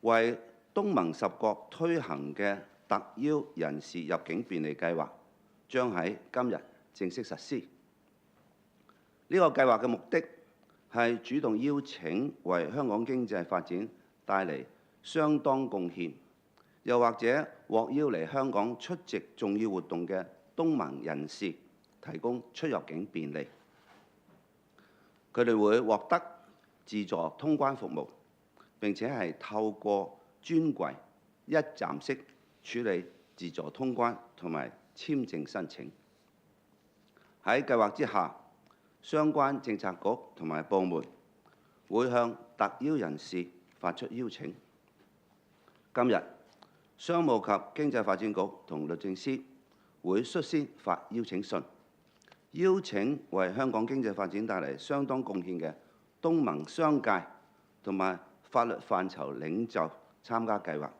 為東盟10國推行嘅特邀人士入境便利計劃將喺今日正式實施。呢個計劃嘅目的係主動邀請為香港經濟發展帶嚟相當貢獻，又或者獲邀嚟香港出席重要活動嘅東盟人士提供出入境便利。佢哋會獲得自助通關服務，並且係透過專櫃一站式處理自助通關同埋簽證申請。喺計劃之下，相關政策局同埋部門會向特邀人士發出邀請。今日，商務及經濟發展局同律政司會率先發邀請信，邀請為香港經濟發展帶嚟相當貢獻嘅東盟商界同埋法律範疇領袖參加計劃。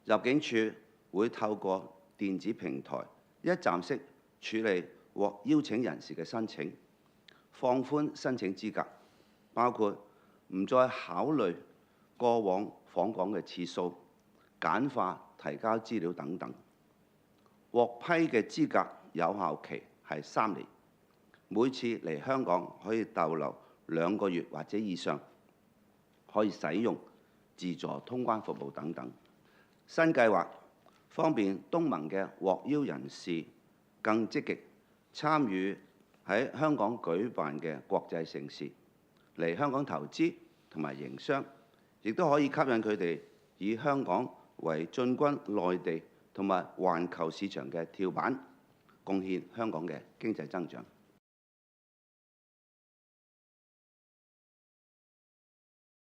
入境處會透過電子平台一站式處理獲邀請人士嘅申請，放寬申請資格，包括唔再考慮過往訪港嘅次數、簡化提交資料等等。獲批嘅資格有效期係3年，每次嚟香港可以逗留2個月或者以上，可以使用自助通關服務等等。新計劃方便東盟嘅獲邀人士更積極參與喺香港舉辦嘅國際盛事，嚟香港投資同埋營商，亦都可以吸引佢哋以香港為進軍內地同埋環球市場嘅跳板，貢獻香港嘅經濟增長。